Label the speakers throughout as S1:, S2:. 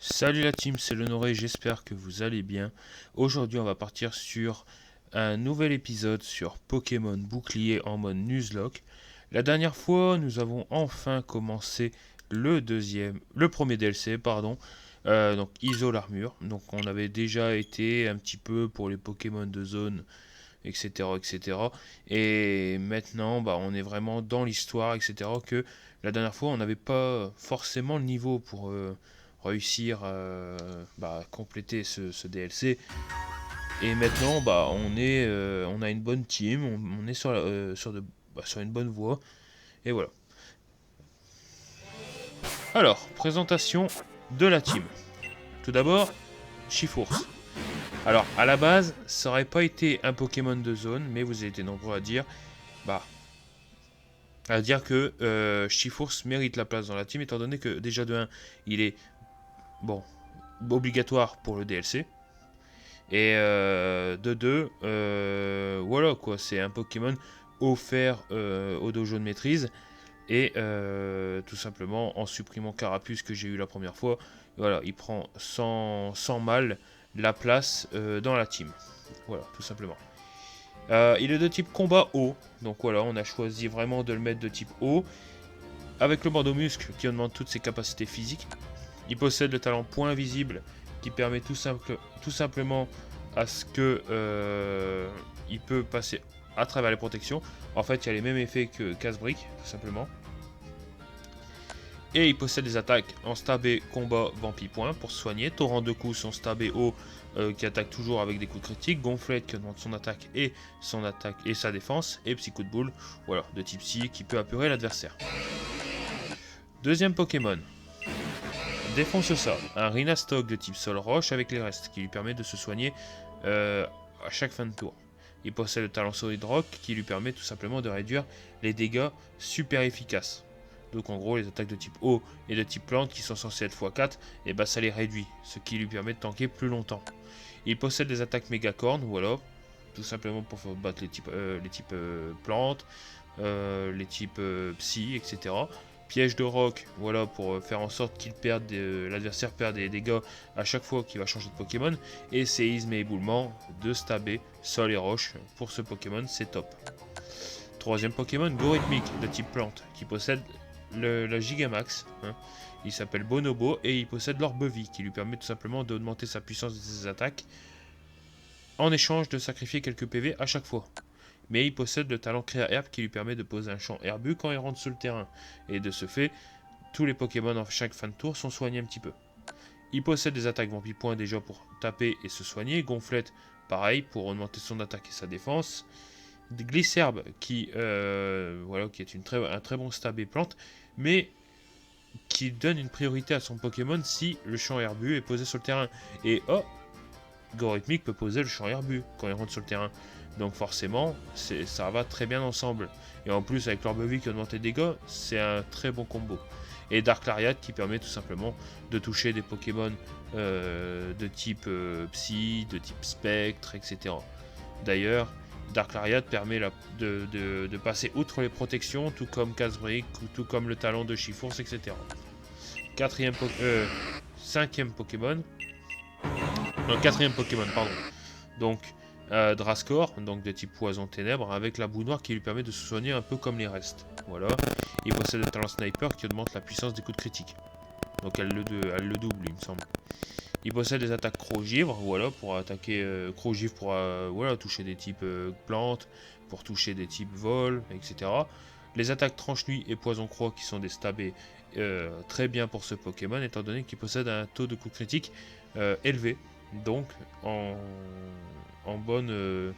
S1: Salut la team, c'est l'Honoré, j'espère que vous allez bien. Aujourd'hui on va partir sur un nouvel épisode sur Pokémon Bouclier en mode Nuzlocke. La dernière fois nous avons enfin commencé le premier DLC, pardon, donc Iso l'armure. Donc on avait déjà été un petit peu pour les Pokémon de zone, etc. etc. Et maintenant on est vraiment dans l'histoire, etc. Que la dernière fois on n'avait pas forcément le niveau pour réussir à compléter ce DLC. Et maintenant, on a une bonne team, on est sur une bonne voie. Et voilà. Alors, présentation de la team. Tout d'abord, Chifours. Alors, à la base, ça aurait pas été un Pokémon de zone, mais vous avez été nombreux bah, à dire que Chifours mérite la place dans la team, étant donné que déjà de 1, il est bon obligatoire pour le DLC. Et de 2, voilà quoi, c'est un Pokémon offert au dojo de maîtrise. Et tout simplement en supprimant Carapuce que j'ai eu la première fois, voilà, il prend sans mal la place dans la team. Voilà, tout simplement. Il est de type combat haut, donc voilà, on a choisi vraiment de le mettre de type haut. Avec le bandeau muscle qui augmente toutes ses capacités physiques. Il possède le talent point invisible qui permet tout simplement à ce que il peut passer à travers les protections. En fait, il y a les mêmes effets que casse-brique, tout simplement. Et il possède des attaques en stabé, combat, vampi point pour se soigner. Torrent de coups, son stabé haut qui attaque toujours avec des coups critiques. Gonflette qui augmente son attaque et sa défense. Et psy coup de boule, voilà, de type psy qui peut apurer l'adversaire. Deuxième Pokémon. Défonce ça, un Rhinastock de type sol roche avec les restes qui lui permet de se soigner à chaque fin de tour. Il possède le talent solide rock qui lui permet tout simplement de réduire les dégâts super efficaces. Donc en gros les attaques de type eau et de type plante qui sont censées être x4, et bah ça les réduit, ce qui lui permet de tanker plus longtemps. Il possède des attaques mégacornes, voilà, tout simplement pour faire battre les types plantes, les types psy, etc. Piège de roc, voilà, pour faire en sorte l'adversaire perde des dégâts à chaque fois qu'il va changer de Pokémon. Et séisme et éboulement de stabé, sol et roche. Pour ce Pokémon, c'est top. Troisième Pokémon, Gorhythmique, de type plante, qui possède la Gigamax. Hein. Il s'appelle Bonobo et il possède l'Orbevie, qui lui permet tout simplement d'augmenter sa puissance de ses attaques en échange de sacrifier quelques PV à chaque fois. Mais il possède le talent Créa Herbe qui lui permet de poser un champ herbu quand il rentre sur le terrain. Et de ce fait, tous les Pokémon en chaque fin de tour sont soignés un petit peu. Il possède des attaques vampi-point déjà pour taper et se soigner. Gonflette, pareil, pour augmenter son attaque et sa défense. Glisserbe, qui est un très bon stab et plante, mais qui donne une priorité à son Pokémon si le champ herbu est posé sur le terrain. Et oh, Gorhythmique peut poser le champ herbu quand il rentre sur le terrain. Donc forcément, ça va très bien ensemble. Et en plus, avec l'Orbevie qui augmente les dégâts, c'est un très bon combo. Et Dark Lariat qui permet tout simplement de toucher des Pokémon de type Psy, de type Spectre, etc. D'ailleurs, Dark Lariat permet de passer outre les protections, tout comme Casbrick, tout comme le talent de Chifours, etc. Cinquième Pokémon, non, quatrième Pokémon, pardon. Donc, Drascore, donc de type poison ténèbres, avec la boue noire qui lui permet de se soigner un peu comme les restes. Voilà. Il possède le talent sniper qui augmente la puissance des coups de critique. Donc elle le double, il me semble. Il possède des attaques Crogivre, voilà, pour attaquer Crogivre pour voilà, toucher des types plantes, pour toucher des types vol, etc. Les attaques Tranche-Nuit et Poison Croix qui sont des stabés très bien pour ce Pokémon, étant donné qu'il possède un taux de coup critique élevé. Donc en bonne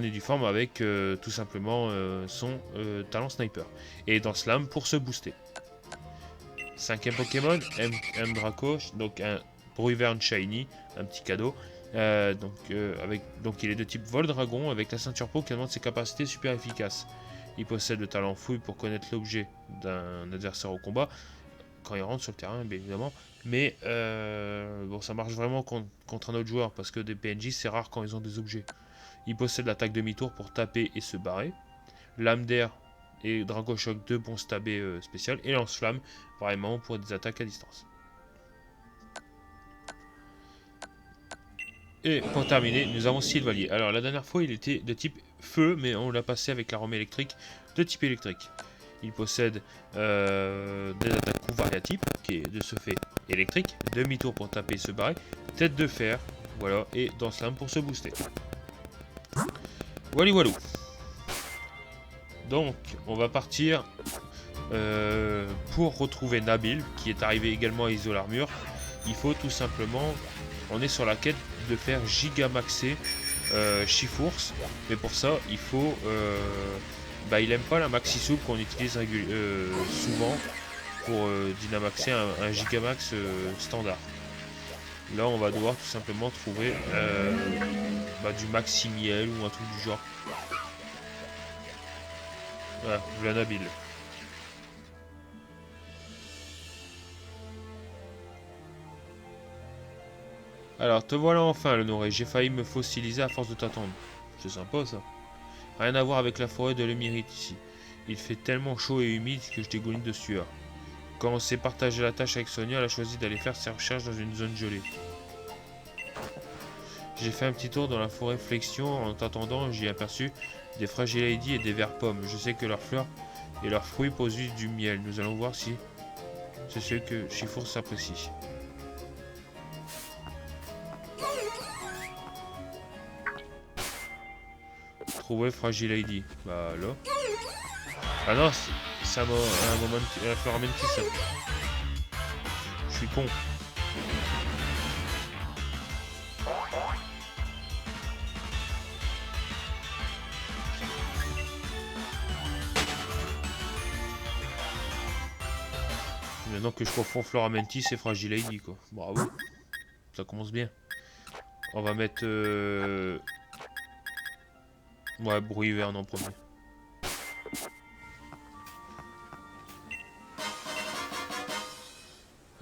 S1: et due forme avec tout simplement son talent sniper. Et dans Slam pour se booster. Cinquième Pokémon, M Draco, donc un Bruivern Shiny, un petit cadeau. Donc il est de type vol dragon avec la ceinture peau qui augmente ses capacités super efficaces. Il possède le talent fouille pour connaître l'objet d'un adversaire au combat quand il rentre sur le terrain, bien évidemment. Mais bon, ça marche vraiment contre un autre joueur parce que des PNJ c'est rare quand ils ont des objets. Il possède l'attaque demi-tour pour taper et se barrer. Lame d'air et Dragon Choc, deux bons stabés spécial. Et lance-flamme, vraiment pour des attaques à distance. Et pour terminer, nous avons Sylvalier. Alors la dernière fois, il était de type feu, mais on l'a passé avec l'arme électrique de type électrique. Il possède des attaques coup variatype, qui est de ce fait électrique, demi-tour pour taper et se barrer, tête de fer, voilà, et danse-lame pour se booster. Walou walou. Donc, on va partir pour retrouver Nabil, qui est arrivé également à Iso l'armure. Il faut tout simplement, on est sur la quête de faire gigamaxer Chifours, mais pour ça, il faut, il aime pas la maxi soupe qu'on utilise souvent pour dynamaxer un gigamax standard. Là, on va devoir tout simplement trouver du maxi miel ou un truc du genre. Voilà, voilà Nabil. Alors, te voilà enfin, le Noré. J'ai failli me fossiliser à force de t'attendre. C'est sympa, ça. Rien à voir avec la forêt de l'émérite ici. Il fait tellement chaud et humide que je dégouline de sueur. Quand on s'est partagé la tâche avec Sonia, elle a choisi d'aller faire ses recherches dans une zone gelée. J'ai fait un petit tour dans la forêt Flexion. En t'attendant, j'y ai aperçu des Fragile et des vers pommes. Je sais que leurs fleurs et leurs fruits produisent du miel. Nous allons voir si c'est ce que Chifour s'apprécie. Trouver Fragile Lady. Bah là. Ah non, c'est un moment un fleur Mentis, ça. Je suis con. Maintenant que je confonds Floramentis et Fragile Lady, quoi. Bravo. Ça commence bien. On va mettre... Ouais, bruit vert en premier.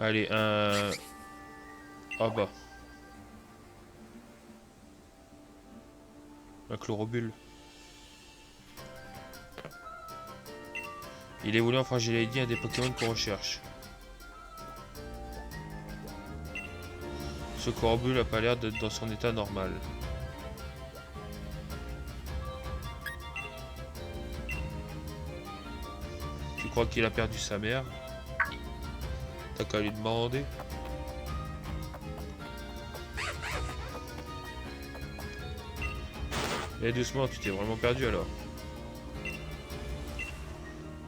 S1: Allez, un... Ah bah. Un chlorobule. Il évolue en Fragile Lady, un des Pokémon qu'on recherche. Ce chlorobule n'a pas l'air d'être dans son état normal. Tu crois qu'il a perdu sa mère? T'as qu'à lui demander. Et doucement, tu t'es vraiment perdu alors.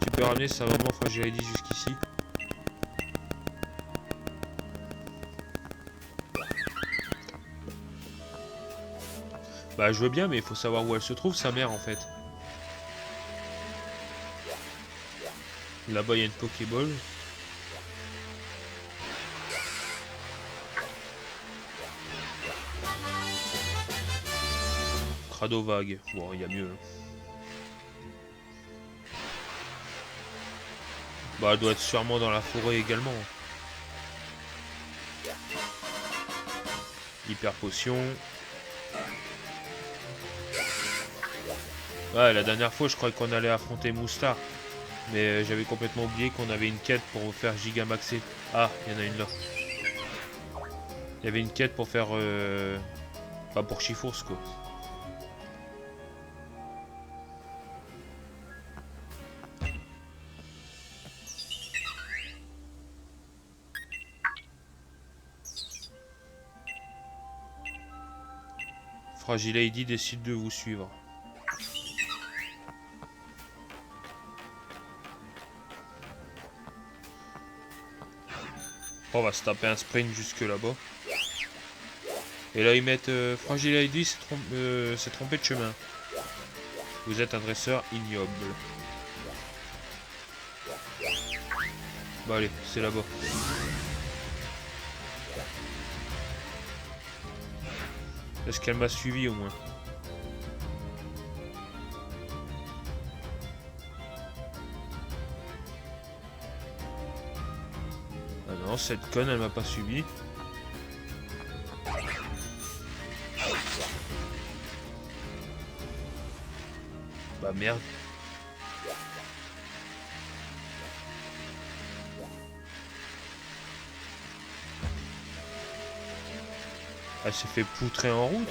S1: Tu peux ramener sa maman Fragile Lady jusqu'ici? Bah je veux bien, mais il faut savoir où elle se trouve, sa mère en fait. Là-bas il y a une Pokéball. Crado vague. Bon, il y a mieux. Bah elle doit être sûrement dans la forêt également. Hyper potion. Ouais, la dernière fois je croyais qu'on allait affronter Moustar. Mais j'avais complètement oublié qu'on avait une quête pour faire gigamaxer. Ah, il y en a une là. Il y avait une quête pour faire... Pas pour Chifours quoi. Fragile Lady décide de vous suivre. On va se taper un sprint jusque là-bas. Et là ils mettent Fragile Lady s'est trompé de chemin. Vous êtes un dresseur ignoble. Bah allez, c'est là-bas. Est-ce qu'elle m'a suivi au moins? Ah non, cette conne elle m'a pas suivi. Bah merde. Elle s'est fait poutrer en route.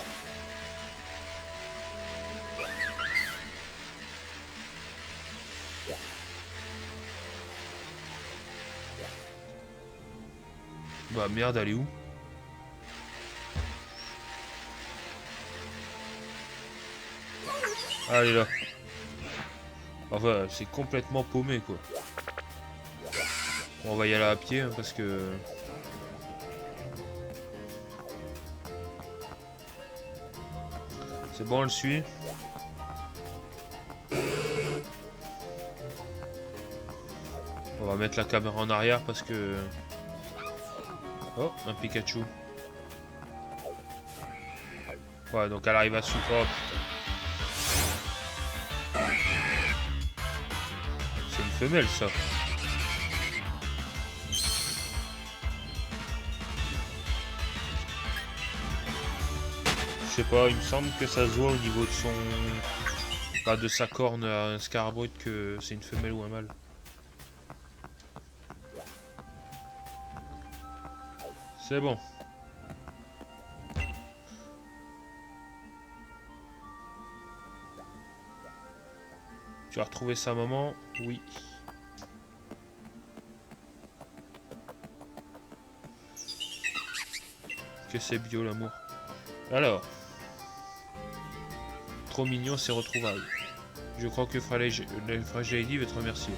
S1: Bah merde, elle est où? Ah, elle est là. Enfin, c'est complètement paumé quoi. Bon, on va y aller à pied hein, parce que... C'est bon, on le suit. On va mettre la caméra en arrière parce que... Oh, un Pikachu. Ouais, donc elle arrive à sous... Oh, putain. C'est une femelle, ça. Je sais pas, il me semble que ça se voit au niveau de son... Pas de sa corne à un Scarbrut que c'est une femelle ou un mâle. C'est bon. Tu as retrouvé sa maman? Oui. Que c'est bio l'amour. Alors. Trop mignon ces retrouvailles. Je crois que Fragile veut te remercier.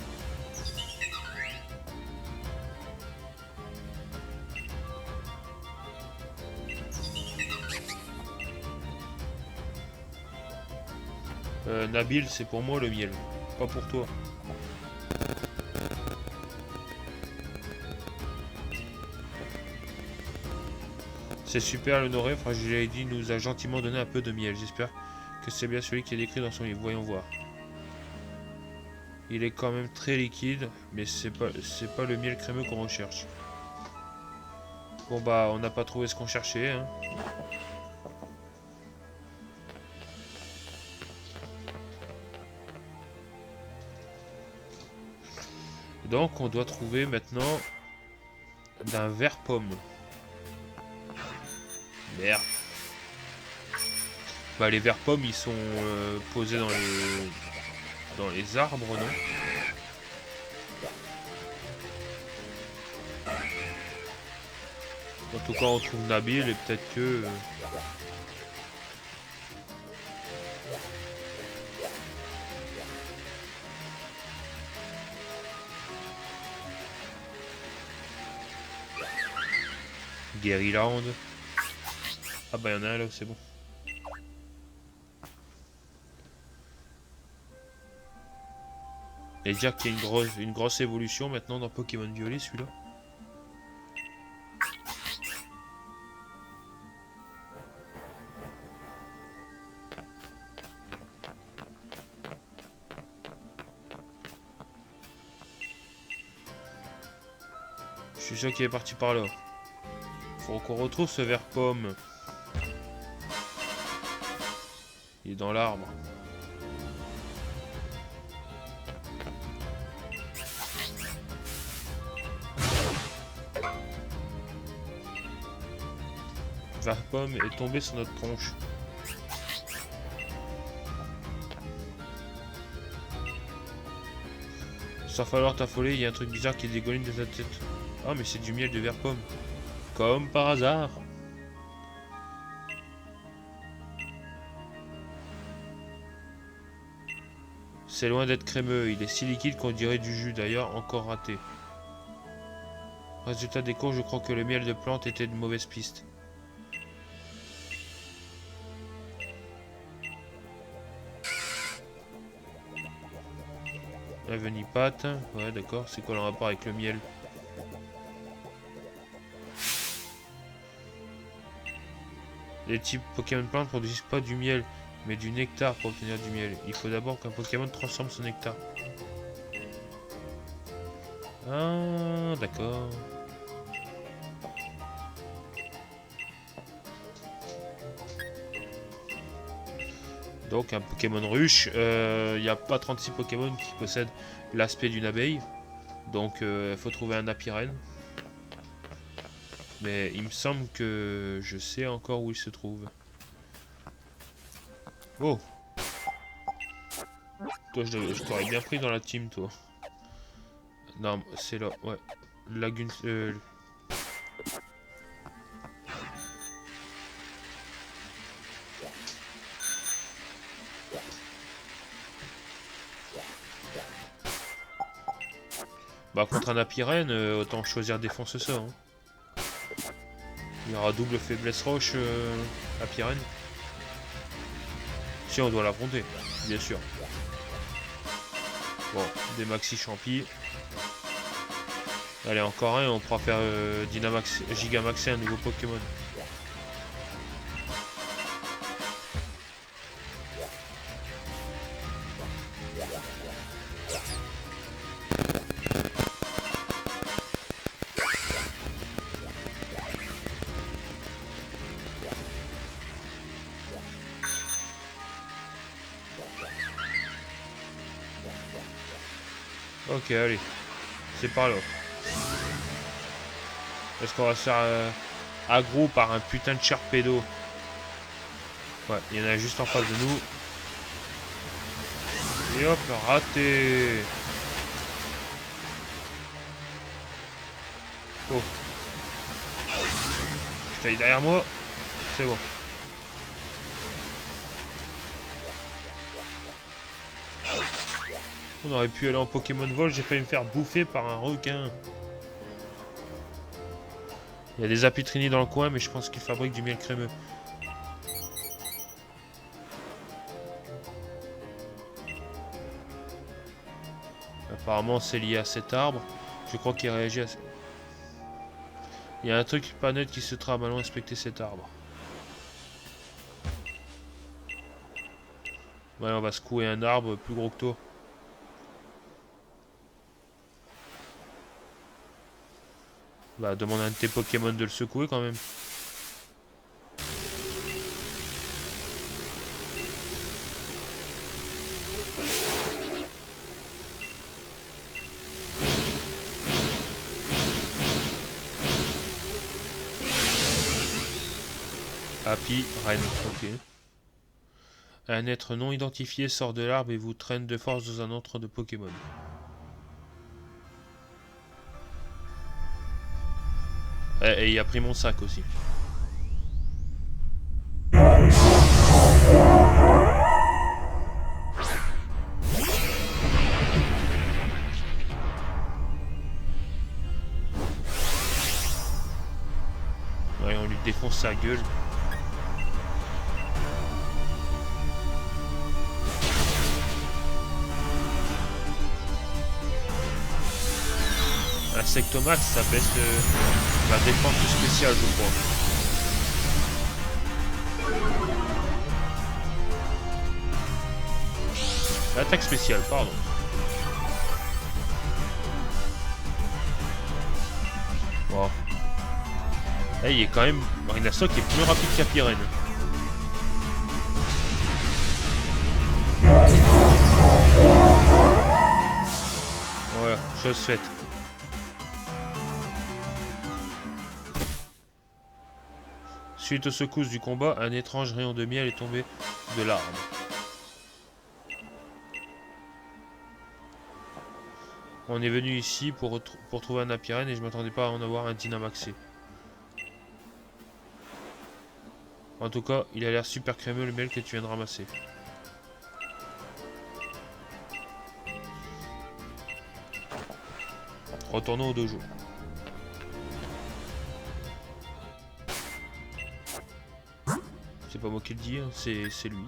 S1: Nabil, c'est pour moi le miel, pas pour toi. C'est super, l'honoré Fragile Lady nous a gentiment donné un peu de miel. J'espère que c'est bien celui qui est décrit dans son livre. Voyons voir. Il est quand même très liquide, mais c'est pas le miel crémeux qu'on recherche. Bon bah, on n'a pas trouvé ce qu'on cherchait, hein. Donc on doit trouver maintenant d'un vert pomme. Merde. Bah les verts pommes ils sont posés dans les arbres, non? En tout cas on trouve Nabil et peut-être que... Guerryland. Ah bah y'en a un là, c'est bon. Et dire qu'il y a une grosse évolution maintenant dans Pokémon Violet celui-là. Je suis sûr qu'il est parti par là. Faut qu'on retrouve ce vert pomme. Il est dans l'arbre. Vert pomme est tombé sur notre tronche. Sans falloir t'affoler, il y a un truc bizarre qui dégouline de ta tête. Ah mais c'est du miel de vert pomme. Comme par hasard. C'est loin d'être crémeux, il est si liquide qu'on dirait du jus, d'ailleurs encore raté. Résultat des cours, je crois que le miel de plante était de mauvaise piste. La venipate, ouais d'accord, c'est quoi le rapport avec le miel? Les types Pokémon plantes ne produisent pas du miel, mais du nectar pour obtenir du miel. Il faut d'abord qu'un Pokémon transforme son nectar. Ah, d'accord. Donc un Pokémon ruche, il n'y a pas 36 Pokémon qui possèdent l'aspect d'une abeille. Donc il faut trouver un apirène. Mais il me semble que je sais encore où il se trouve. Oh! Toi, je t'aurais bien pris dans la team, toi. Non, c'est là, ouais. Lagun... Bah, contre un apirène, autant choisir défense ça. Hein. Il y aura double faiblesse roche apirène. Si, on doit l'affronter, bien sûr. Bon, des maxi champis. Allez, encore un, on pourra faire Dynamax, Gigamaxer un nouveau Pokémon. Ok, allez. C'est par là. Est-ce qu'on va se faire aggro par un putain de Charpedo? Ouais, il y en a juste en face de nous. Et hop, raté. Oh. Je taille derrière moi. C'est bon. On aurait pu aller en Pokémon Vol, j'ai failli me faire bouffer par un requin. Il y a des Apitrini dans le coin, mais je pense qu'ils fabriquent du miel crémeux. Apparemment, c'est lié à cet arbre. Je crois qu'il réagit à... Il y a un truc pas net qui se trame. Allons inspecter cet arbre. Ouais, on va secouer un arbre plus gros que toi. Bah, demande à un de tes Pokémon de le secouer quand même. Happy Ren, ok. Un être non identifié sort de l'arbre et vous traîne de force dans un antre de Pokémon. Et il a pris mon sac aussi. Ouais, on lui défonce sa gueule. Insectomax, ça baisse la défense spéciale, je crois. L'attaque spéciale, pardon. Wow. Là, il est quand même... Marinaso qui est plus rapide qu'Apirène. Voilà, chose faite. Suite aux secousses du combat, un étrange rayon de miel est tombé de l'arbre. On est venu ici pour trouver un Apirène et je m'attendais pas à en avoir un Dynamaxé. En tout cas, il a l'air super crémeux le miel que tu viens de ramasser. Retournons au dojo. C'est pas moi qui le dis, hein, c'est lui.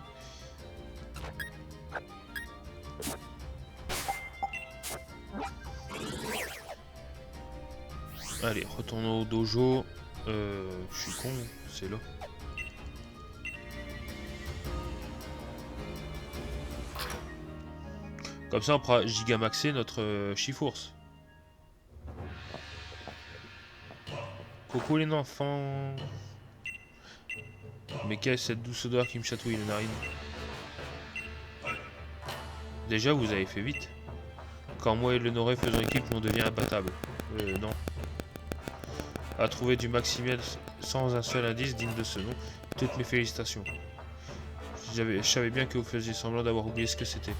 S1: Allez, retournons au dojo. Je suis con, c'est là. Comme ça, on pourra gigamaxer notre Chifours. Coucou les enfants. Mais quelle est cette douce odeur qui me chatouille les narines? Déjà, vous avez fait vite. Quand moi et le Noré faisons équipe, on devient imbattable. Non. a trouvé du Maximiel sans un seul indice digne de ce nom. Toutes mes félicitations. Je savais bien que vous faisiez semblant d'avoir oublié ce que c'était.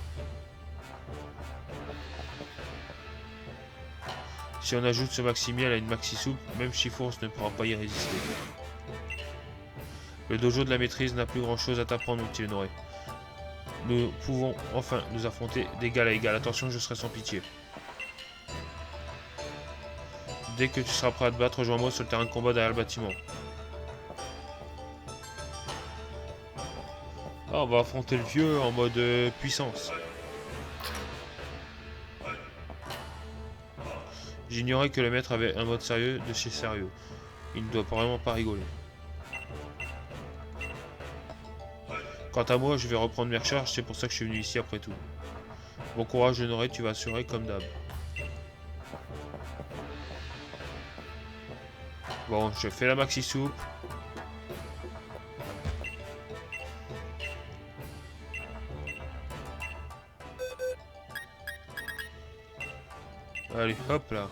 S1: Si on ajoute ce Maximiel à une Maxi Soupe, même Chiffons ne pourra pas y résister. Le dojo de la maîtrise n'a plus grand chose à t'apprendre, mon petit Honoré. Nous pouvons enfin nous affronter d'égal à égal. Attention, je serai sans pitié. Dès que tu seras prêt à te battre, rejoins-moi sur le terrain de combat derrière le bâtiment. Ah, on va affronter le vieux en mode puissance. J'ignorais que le maître avait un mode sérieux de chez sérieux. Il ne doit vraiment pas rigoler. Quant à moi, je vais reprendre mes recherches, c'est pour ça que je suis venu ici après tout. Bon courage, Honoré, tu vas assurer comme d'hab. Bon, je fais la maxi soupe. Allez, hop là.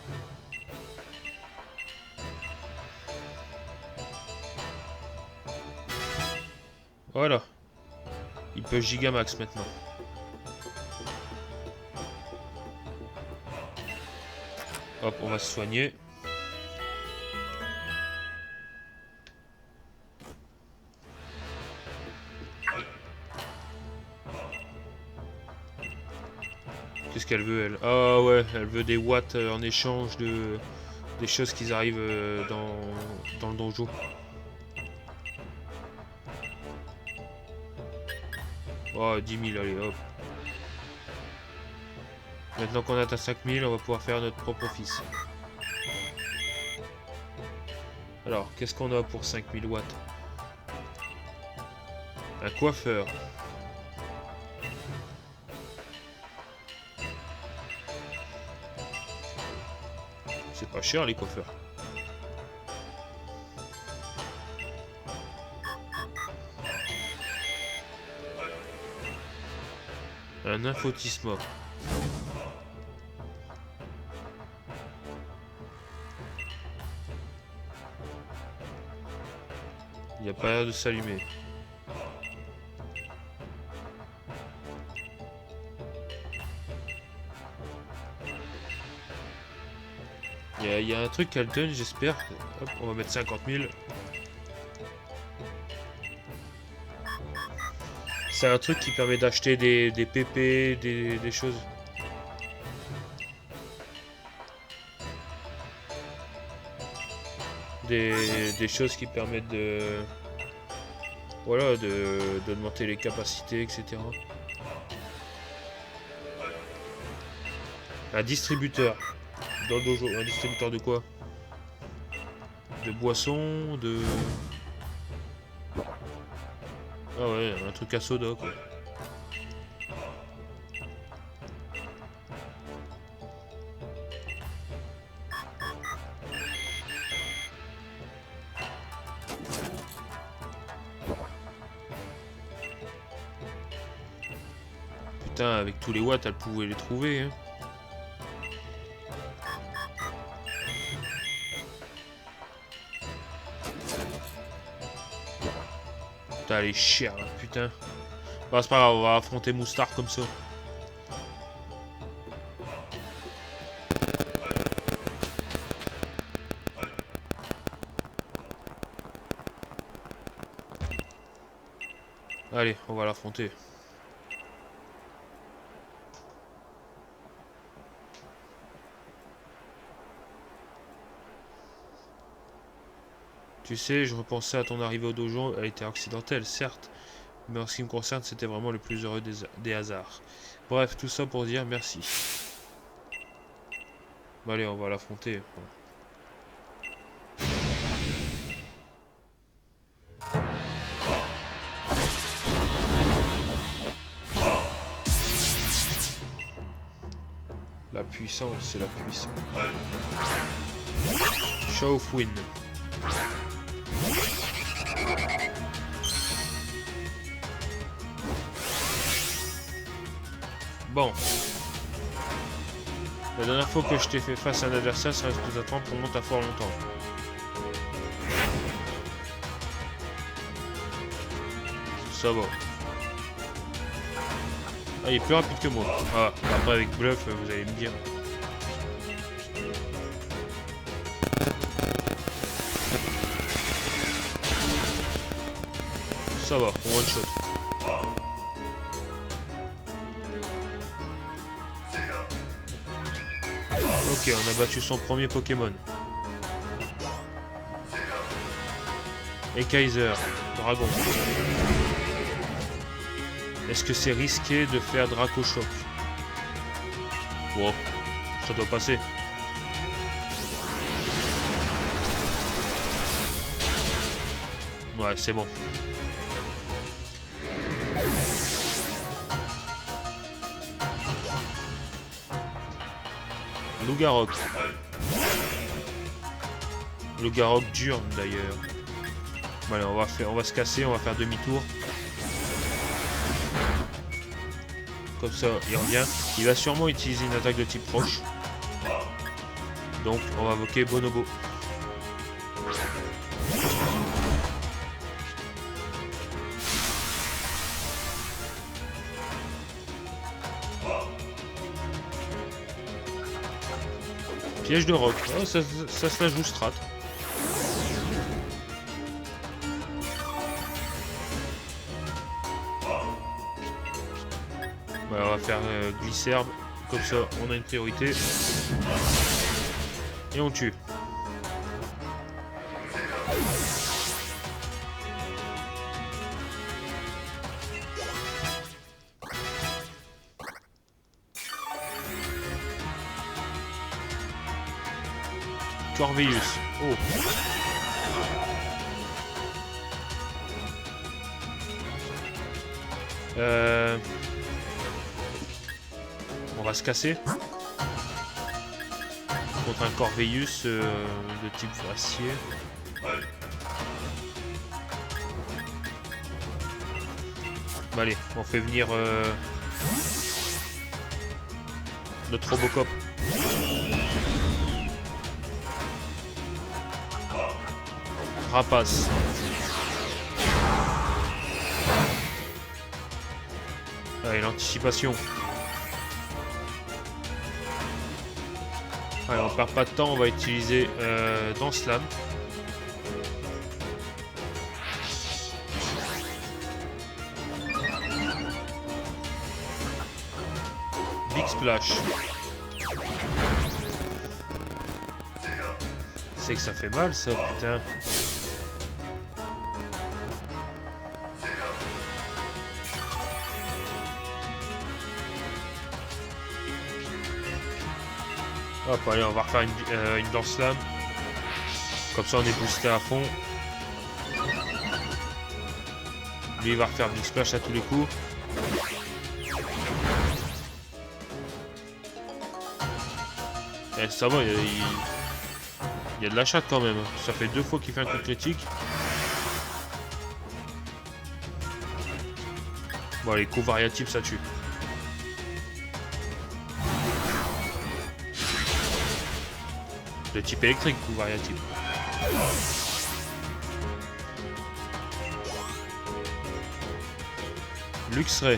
S1: Voilà. Il peut gigamax maintenant. Hop, on va se soigner. Qu'est-ce qu'elle veut, elle? Ah ouais, elle veut des watts en échange de des choses qui arrivent dans le donjon. Oh, 10 000, allez, hop. Maintenant qu'on a atteint 5000, on va pouvoir faire notre propre office. Alors, qu'est-ce qu'on a pour 5000 watts? Un coiffeur. C'est pas cher, les coiffeurs. Un infotisme. Il n'y a pas l'air de s'allumer. Il y a un truc qu'elle donne, j'espère. Hop, on va mettre 50 000. C'est un truc qui permet d'acheter des PP, des choses. Des choses qui permettent de... Voilà, d'augmenter les capacités, etc. Un distributeur. Dans le dojo. Un distributeur de quoi? De boissons, de... Ah ouais, un truc à soda, quoi. Putain, avec tous les watts, elle pouvait les trouver, hein. Putain, elle est chère, là, putain. Bah, c'est pas grave, on va affronter Moustar comme ça. Allez, on va l'affronter. Tu sais, je repensais à ton arrivée au dojo, elle était accidentelle, certes, mais en ce qui me concerne, c'était vraiment le plus heureux des hasards. Bref, tout ça pour dire merci. Bon, allez, on va l'affronter. La puissance, c'est la puissance. Show of Wind. Bon. La dernière fois que je t'ai fait face à un adversaire, ça reste plus à temps pour monter à fort longtemps. Ça va. Ah, il est plus rapide que moi. Ah, après avec bluff, vous allez me dire. Ça va, on one shot. Ok, on a battu son premier Pokémon. Et Kaiser, dragon. Est-ce que c'est risqué de faire Draco Choc? Bon, ça doit passer. Ouais, c'est bon. Lougarok. Lougarok dur d'ailleurs. Bon, allez, on va se casser, on va faire demi-tour. Comme ça, il revient. Il va sûrement utiliser une attaque de type roche. Donc, on va invoquer Bonobo. Piège de roc. Oh, ça se la joue strat. Voilà, on va faire Glisserbe. Comme ça, on a une priorité. Et on tue. Corveillus. Oh. On va se casser. Contre un Corveillus de type acier. Bon, allez, on fait venir notre Robocop. Rapace. Allez, l'anticipation. Allez, on perd pas de temps, on va utiliser Danse Lame. Big Splash. C'est que ça fait mal ça, putain. Hop, allez, on va refaire une danse lame. Comme ça, on est boosté à fond. Lui, il va refaire Big Splash à tous les coups. Eh, ça va, il y a de la chatte quand même. Ça fait 2 fois qu'il fait un coup critique. Bon, les coups variatifs, ça tue. De type électrique, coup variatif. Luxray.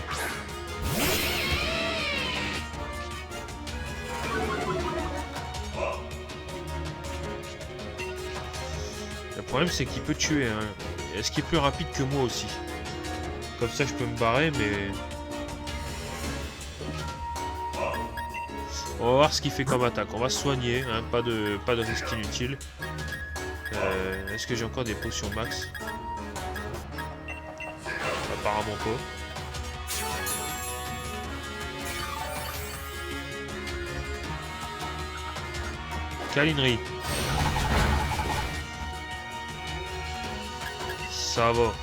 S1: Le problème c'est qu'il peut tuer. Hein. Est-ce qu'il est plus rapide que moi aussi? Comme ça je peux me barrer mais... On va voir ce qu'il fait comme attaque. On va se soigner, hein, pas de risque inutile. Est-ce que j'ai encore des potions max? Apparemment pas. Câlinerie. Ça va.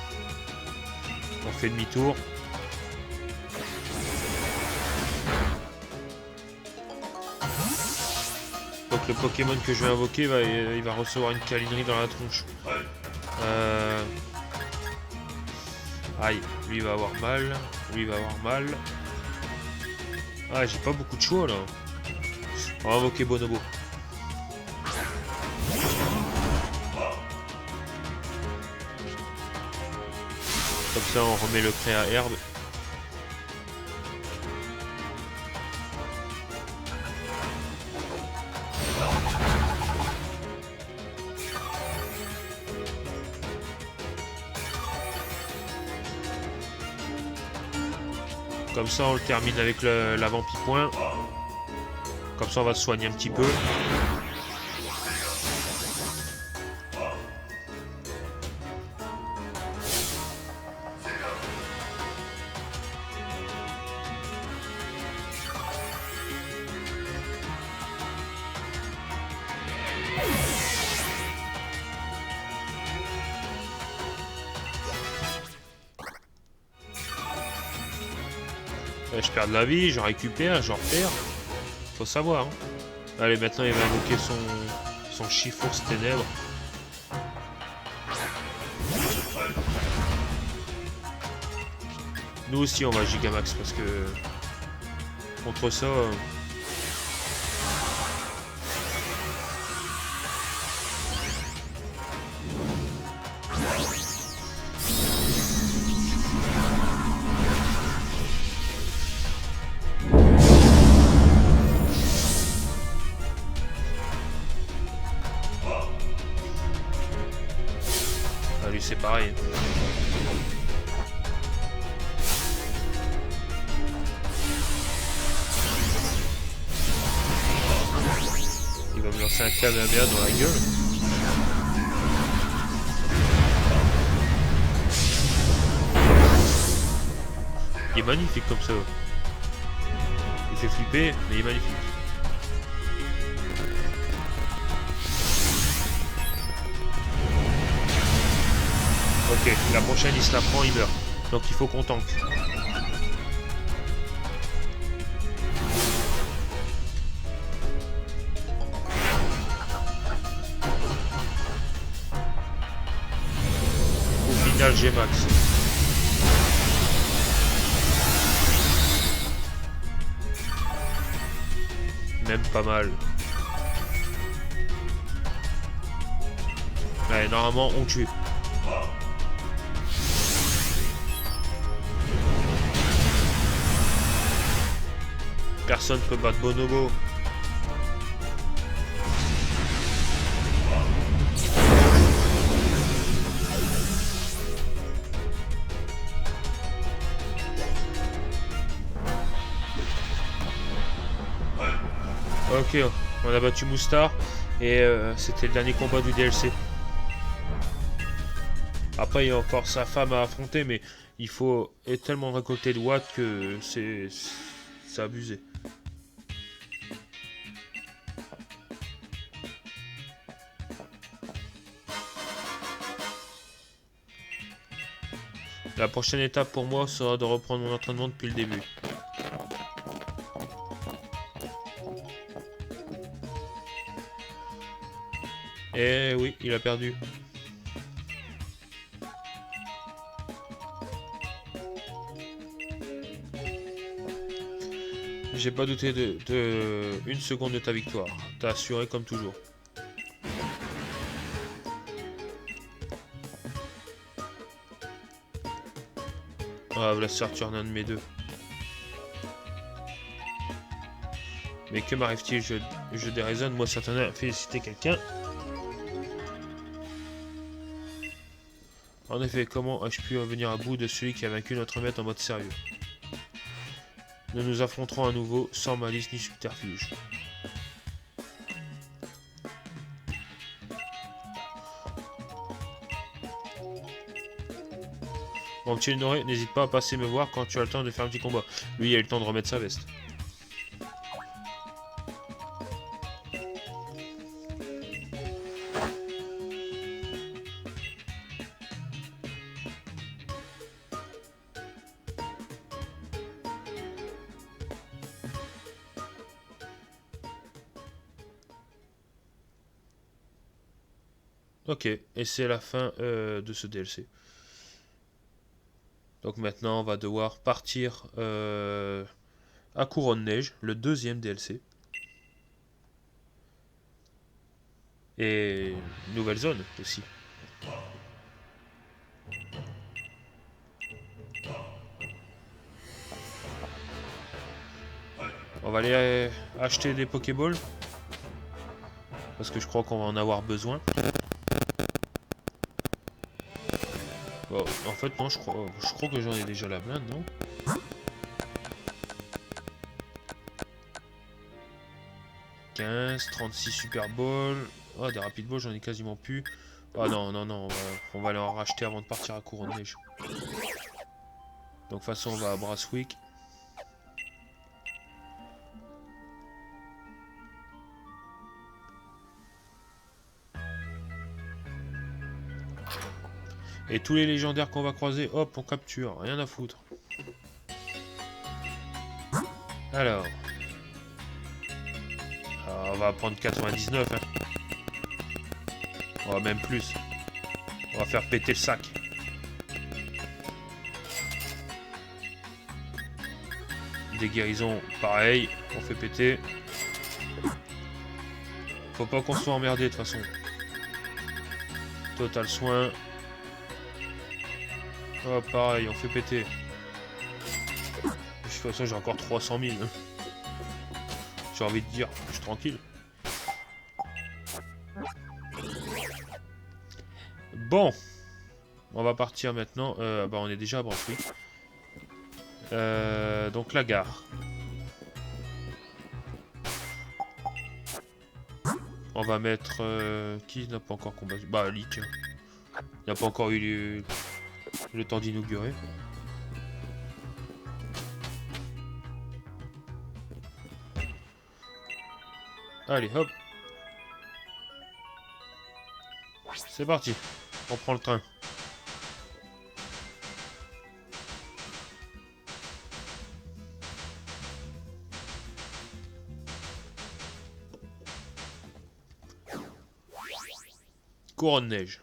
S1: On fait demi-tour. Donc le Pokémon que je vais invoquer, il va recevoir une câlinerie dans la tronche. Aïe, lui il va avoir mal. Lui il va avoir mal. Ah, j'ai pas beaucoup de choix là. On va invoquer Bonobo. Comme ça on remet le créa herbe. Comme ça on le termine avec la vampipoint. Comme ça on va se soigner un petit peu. Je perds de la vie, j'en récupère, j'en perds. Faut savoir. Hein. Allez, maintenant il va invoquer son Chifours ténèbres. Nous aussi on va Gigamax parce que contre ça. Lui c'est pareil. Il va me lancer un Kamehameha dans la gueule. Il est magnifique comme ça. Il fait flipper, mais il est magnifique. Ok, la prochaine il se la prend, il meurt. Donc il faut qu'on tank. Au final j'ai max. Même pas mal. Ouais, normalement on tue. Personne peut battre Bonobo. Ok, on a battu Moustar et c'était le dernier combat du DLC. Après il y a encore sa femme à affronter, mais il faut tellement récolter de watts que c'est abusé. La prochaine étape pour moi sera de reprendre mon entraînement depuis le début. Et oui, il a perdu. J'ai pas douté de une seconde de ta victoire. T'as assuré comme toujours. Ah, la sortir un de mes deux. Mais que m'arrive-t-il? Je déraisonne, moi certainement à féliciter quelqu'un. En effet, comment ai-je pu venir à bout de celui qui a vaincu notre maître en mode sérieux? Nous nous affronterons à nouveau, sans malice ni subterfuge. Mon petit Honoré, n'hésite pas à passer me voir quand tu as le temps de faire un petit combat. Lui, il a eu le temps de remettre sa veste. Ok, et c'est la fin de ce DLC. Donc maintenant, on va devoir partir à Couronne Neige, le deuxième DLC. Et nouvelle zone aussi. On va aller acheter des Pokéballs. Parce que je crois qu'on va en avoir besoin. Bon, en fait, non, je crois que j'en ai déjà la blinde, non? « 36 Super Balls. Oh, des Rapid Balls, j'en ai quasiment plus. Ah non, non, non, on va aller en racheter avant de partir à Couronne Neige. Donc, de toute façon, on va à Brasswick. Et tous les légendaires qu'on va croiser, hop, on capture. Rien à foutre. Alors. On va prendre 99. Hein. On va même plus. On va faire péter le sac. Des guérisons, pareil. On fait péter. Faut pas qu'on soit emmerdé de toute façon. Total soin. Oh, pareil, on fait péter. De toute façon, j'ai encore 300 000. J'ai envie de dire, je suis tranquille. Bon. On va partir maintenant. Bah, on est déjà à Brasswick. Donc, la gare. On va mettre... qui n'a pas encore combattu? Bah, Ali, tiens. Il n'a pas encore eu le temps d'inaugurer. Allez, hop. C'est parti. On prend le train. Couronne Neige.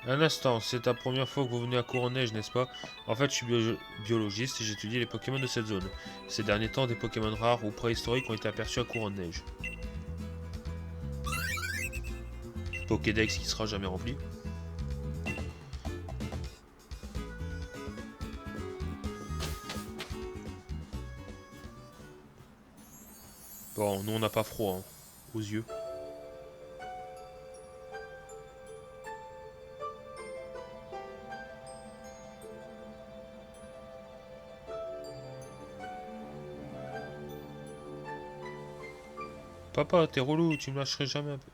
S1: Un instant, c'est ta première fois que vous venez à Couronne Neige, n'est-ce pas? En fait, je suis biologiste et j'étudie les Pokémon de cette zone. Ces derniers temps, des Pokémon rares ou préhistoriques ont été aperçus à Couronne Neige. Pokédex qui sera jamais rempli. Bon, nous on n'a pas froid hein, aux yeux. Papa, t'es relou, tu me lâcherais jamais un peu.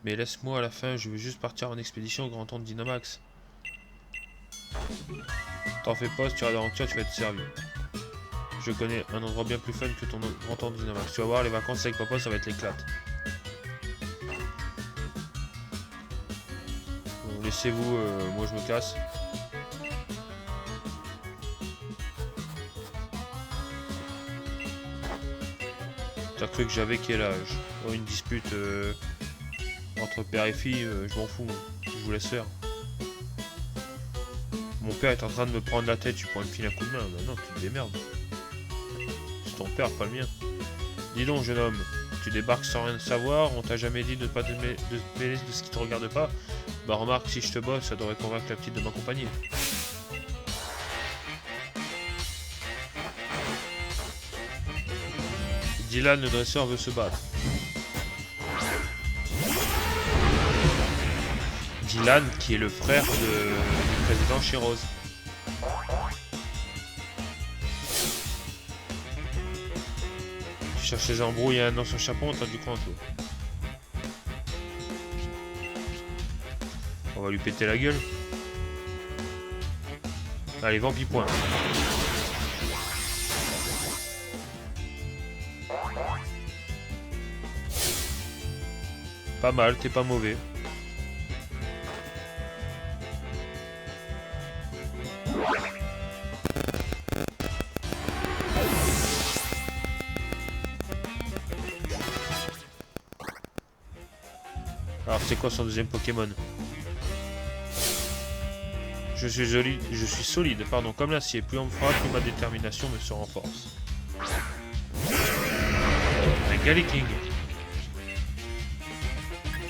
S1: Mais laisse-moi à la fin, je veux juste partir en expédition au grand temps de Dynamax. T'en fais pas, si tu iras dans l'aventure, tu vas être servi. Je connais un endroit bien plus fun que ton grand temps de Dynamax. Tu vas voir, les vacances avec papa, ça va être l'éclate. Bon, laissez-vous, moi je me casse. T'as cru que j'avais quel âge? Oh, une dispute entre père et fille, je m'en fous. Je vous laisse faire. Mon père est en train de me prendre la tête, tu pourrais me filer un coup de main. Bah non, tu te démerdes. C'est ton père, pas le mien. Dis donc, jeune homme, tu débarques sans rien savoir, on t'a jamais dit de ne pas te mêler de ce qui te regarde pas. Bah remarque, si je te bosse, ça devrait convaincre la petite de m'accompagner. Dylan, le dresseur, veut se battre. Dylan, qui est le frère du président chez Rose. Tu cherches les embrouilles dans son chapeau, t'as du coin toi. On va lui péter la gueule. Allez, Vampipoint. Pas mal, t'es pas mauvais. Alors c'est quoi son deuxième Pokémon? Je suis solide, pardon, comme l'acier. Plus on me frappe, plus ma détermination me se renforce. Un Galliking.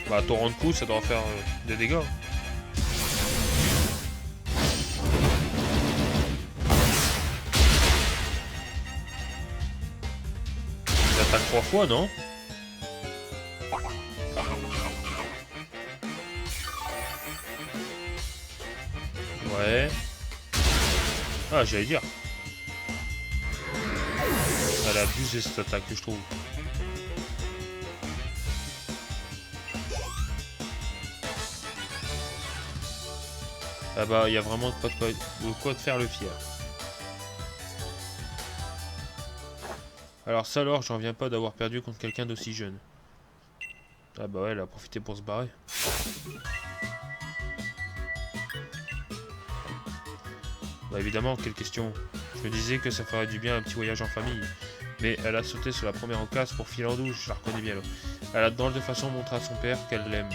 S1: Bah, torrent de coups, ça doit faire des dégâts. Il attaque 3 fois, non? Ouais. Ah, j'allais dire. Elle a abusé cette attaque, je trouve. Ah bah, il y a vraiment pas de quoi te faire le fier. Alors ça alors, j'en reviens pas d'avoir perdu contre quelqu'un d'aussi jeune. Ah bah ouais, elle a profité pour se barrer. Bah évidemment, quelle question. Je me disais que ça ferait du bien un petit voyage en famille. Mais elle a sauté sur la première occasion pour filer en douche, je la reconnais bien là. Elle a de drôle de façon montré à son père qu'elle l'aime.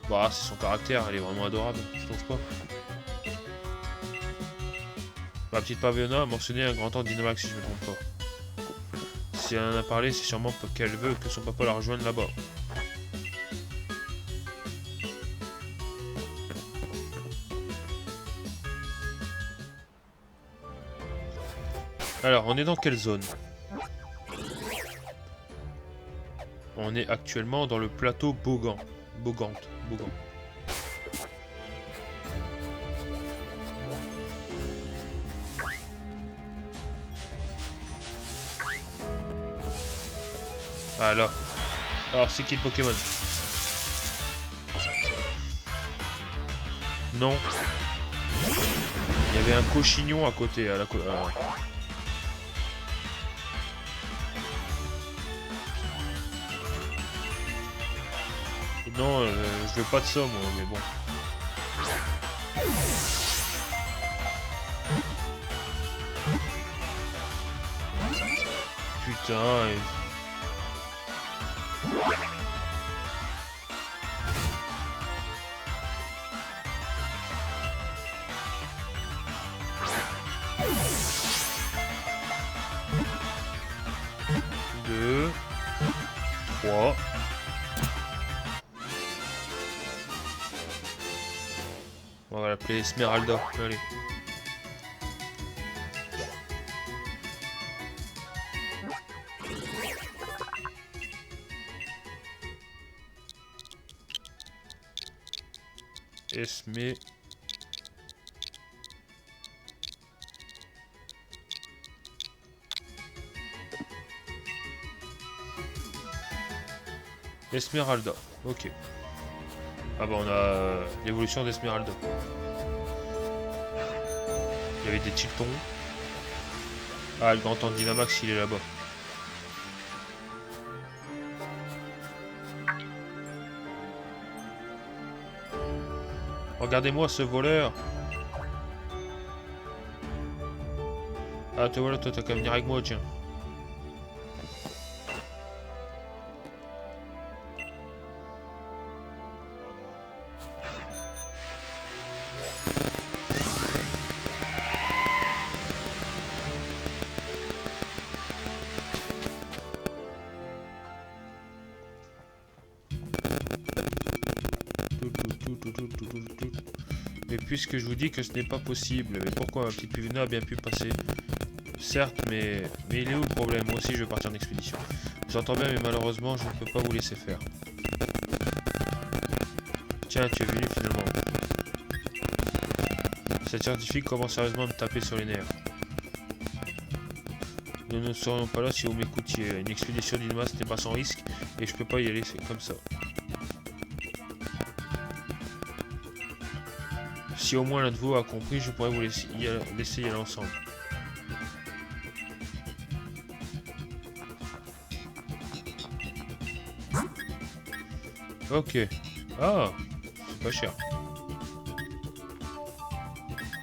S1: Bah c'est son caractère, elle est vraiment adorable, je trouve pas. Ma petite Paviona a mentionné un grand temps d'Inomax si je me trompe pas. Si elle en a parlé, c'est sûrement qu'elle veut que son papa la rejoigne là-bas. Alors, on est dans quelle zone? On est actuellement dans le plateau Bogant. Bogant. Ah là. Alors, c'est qui le Pokémon? Non. Il y avait un cochignon à côté. À la Non, je veux pas de ça, moi, mais bon. Putain, et... Deux... 3... On va l'appeler Esmeralda. Allez. Esme. Esmeralda. Ok. Ah bah on a l'évolution d'Esmeralda. Il y avait des Chiltons. Ah, le grand temps de Dynamax, il est là-bas. Regardez-moi ce voleur. Ah, te voilà, toi, t'as qu'à venir avec moi, tiens. Mais puisque je vous dis que ce n'est pas possible, mais pourquoi ma petite Pivena a bien pu passer? Certes, mais il est où le problème? Moi aussi je veux partir en expédition. J'entends bien, mais malheureusement je ne peux pas vous laisser faire. Tiens, tu es venu finalement. Cette scientifique commence sérieusement à me taper sur les nerfs. Nous ne serions pas là si vous m'écoutiez. Une expédition d'Inmas n'est pas sans risque et je peux pas y aller, c'est comme ça. Si au moins l'un de vous a compris, je pourrais vous laisser y aller ensemble. Ok. Ah, c'est pas cher.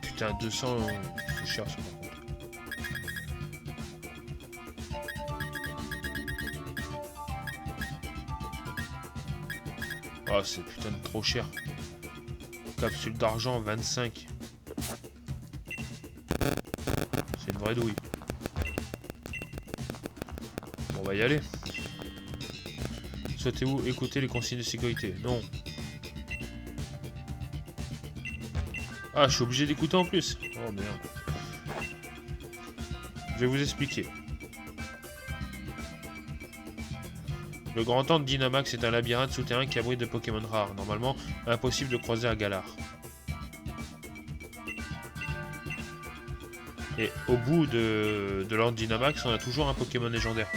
S1: Putain, 200, c'est cher ça par contre. Ah, c'est putain de trop cher. Capsule d'argent, 25. C'est une vraie douille. Bon, on va y aller. Souhaitez-vous écouter les consignes de sécurité? Non. Ah, je suis obligé d'écouter en plus. Oh merde. Je vais vous expliquer. Le grand temple Dynamax est un labyrinthe souterrain qui abrite des Pokémon rares. Normalement, impossible de croiser à Galar. Et au bout de l'ordre Dynamax, on a toujours un Pokémon légendaire.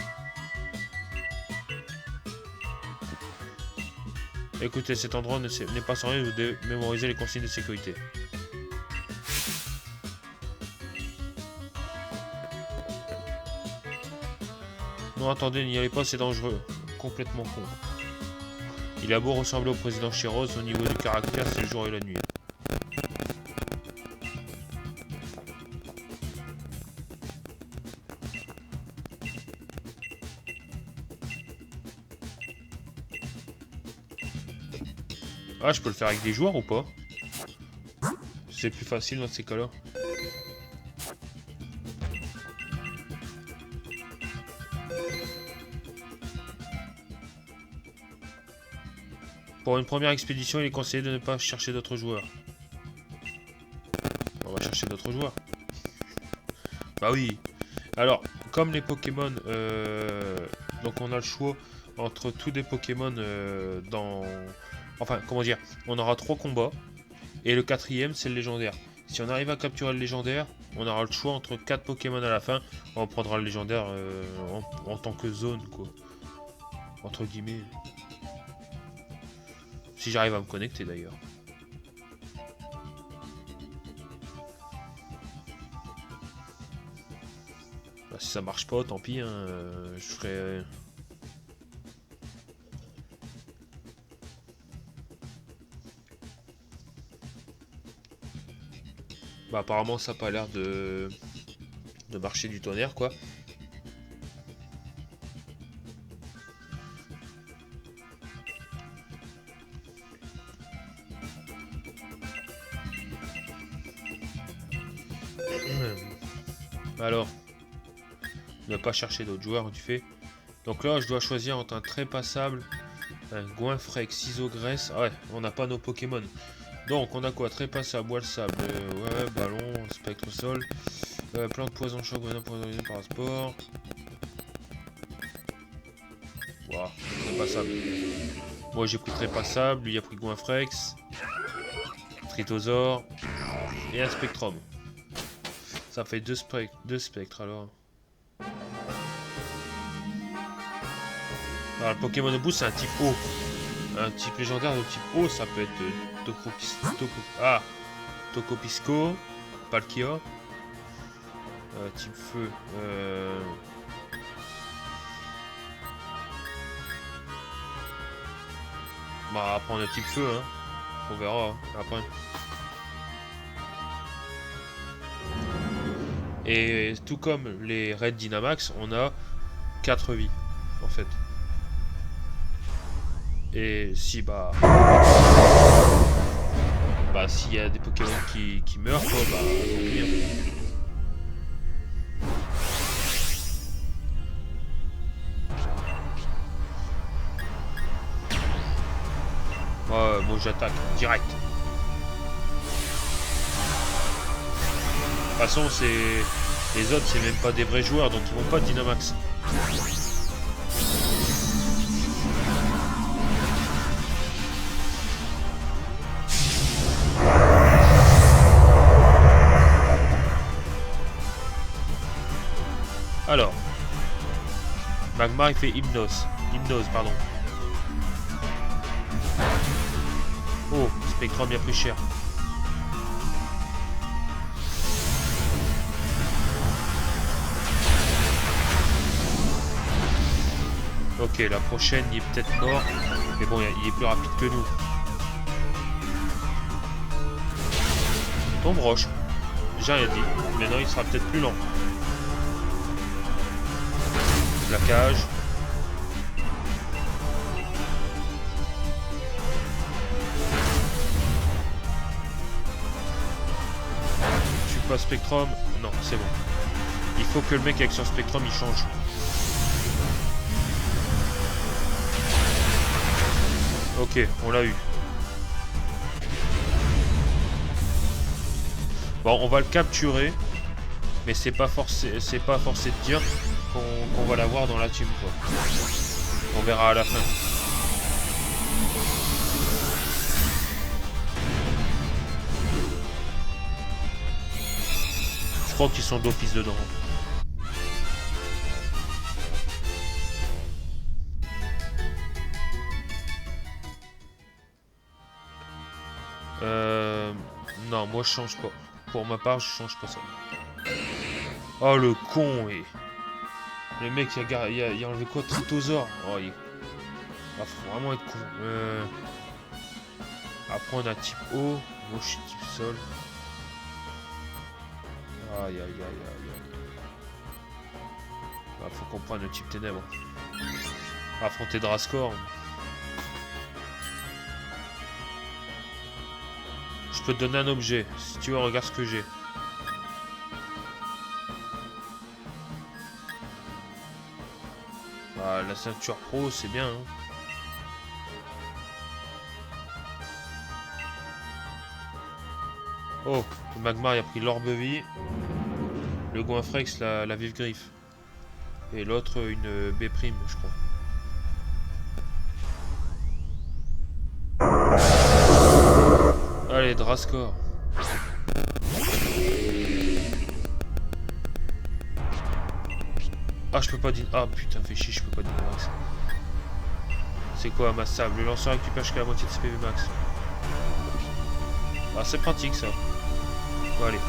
S1: Écoutez, cet endroit n'est pas sans rien, vous devez mémoriser les consignes de sécurité. Non, attendez, n'y allez pas, c'est dangereux. Complètement con. Il a beau ressembler au président Chiros, au niveau du caractère, c'est le jour et la nuit. Ah, je peux le faire avec des joueurs ou pas? C'est plus facile dans ces cas-là. Pour une première expédition, il est conseillé de ne pas chercher d'autres joueurs. On va chercher d'autres joueurs. Bah oui. Alors, comme les Pokémon... donc on a le choix entre tous des Pokémon dans... Enfin, comment dire? On aura 3 combats. Et le 4e, c'est le légendaire. Si on arrive à capturer le légendaire, on aura le choix entre 4 Pokémon à la fin. On prendra le légendaire en tant que zone, quoi. Entre guillemets. Si j'arrive à me connecter d'ailleurs. Bah, si ça marche pas, tant pis, hein, je ferai... Bah apparemment ça n'a pas l'air de marcher du tonnerre, quoi. Alors, ne pas chercher d'autres joueurs du fait. Donc là, je dois choisir entre un trépassable, un Goinfrec, Ciseaux-Graisse. Ah ouais, on n'a pas nos Pokémon. Donc, on a quoi? Trépassable, Wall Sable, ouais, Ballon, Spectre-Sol, Plante Poison Choc, Venin Poisonisé par sport. Waouh, Trépassable. Moi, j'ai pris Trépassable, lui a pris Goinfrex, Tritosaur et un Spectrum. Ça fait deux spectres alors. Alors, le Pokémon Boost, c'est un type eau. Un type légendaire de type eau, ça peut être Tocopisco, Palkia. Type feu. Bah, on va prendre le type feu, hein. On verra hein, après. Et tout comme les Red Dynamax, on a 4 vies en fait. Et si bah s'il y a des Pokémon qui meurent quoi, bah tant pis, hein. Moi j'attaque direct. De toute façon c'est les autres, c'est même pas des vrais joueurs, donc ils vont pas Dynamax. Alors, Magmar il fait Hypnose, pardon. Oh, Spectrum bien plus cher. Ok, la prochaine il est peut-être mort, mais bon il est plus rapide que nous. Tombe roche, j'ai rien dit, maintenant il sera peut-être plus lent. Plaquage. Spectrum. Non, c'est bon. Il faut que le mec avec son Spectrum il change. Ok, on l'a eu. Bon, on va le capturer. Mais c'est pas forcé de dire qu'on va l'avoir dans la team, quoi. On verra à la fin. Je crois qu'ils sont d'office dedans. Non, moi je change pas. Pour ma part, je change pas ça. Oh le con et... Le mec il a enlevé quoi? Tritosaur. Oh il... Ah, faut vraiment être con. Après on a type eau. Moi je suis type sol. Aïe aïe aïe aïe aïe. Ah, faut qu'on prenne le type ténèbres. Affronter Drascore. Je peux te donner un objet. Si tu veux, regarde ce que j'ai. Ah, la ceinture pro, c'est bien. Hein. Oh, le Magmar il a pris l'orbe-vie. Le Goinfrex, la vive griffe. Et l'autre, une B', je crois. Allez, Drascore. Ah, je peux pas dire. Ah putain, fais chier, je peux pas dire max. C'est quoi, ma sable? Le lanceur récupère jusqu'à la moitié de ses PV max. Ah, c'est pratique ça. Bon, allez.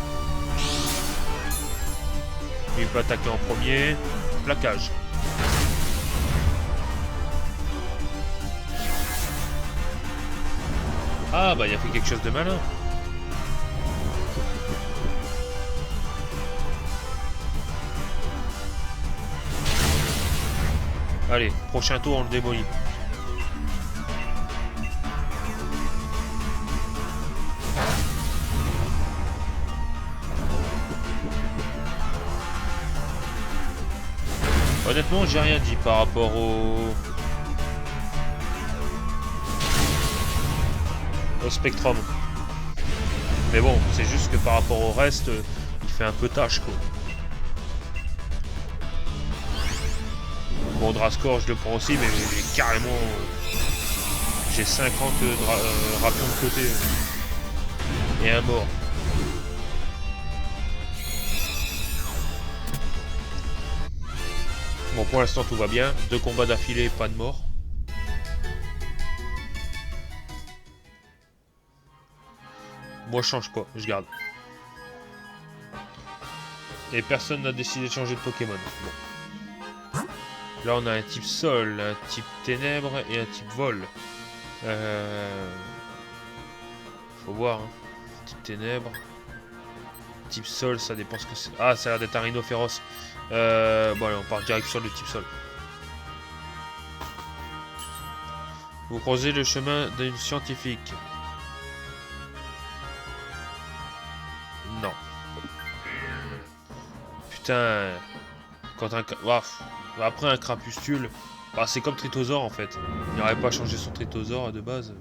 S1: Lui, il peut attaquer en premier. Plaquage. Ah, bah, il a fait quelque chose de malin. Allez, prochain tour, on le démolit. Honnêtement, j'ai rien dit par rapport au Spectrum. Mais bon, c'est juste que par rapport au reste, il fait un peu tâche, quoi. Bon, Drascore, je le prends aussi, mais j'ai carrément... J'ai 50 rapions de côté. Et un mort. Bon, pour l'instant, tout va bien. 2 combats d'affilée, pas de mort. Moi, je change pas, je garde. Et personne n'a décidé de changer de Pokémon. Bon. Là, on a un type sol, un type ténèbres et un type vol. Faut voir. Hein. Type ténèbres. Type sol, ça dépend ce que c'est. Ah, ça a l'air d'être un rhino féroce. Bon, allez, on part direct sur le type sol. Vous croisez le chemin d'une scientifique. Non. Putain. Quand un... Après un crapustule, bah, c'est comme Tritosaur en fait. Il n'aurait pas changé son Tritosaur de base.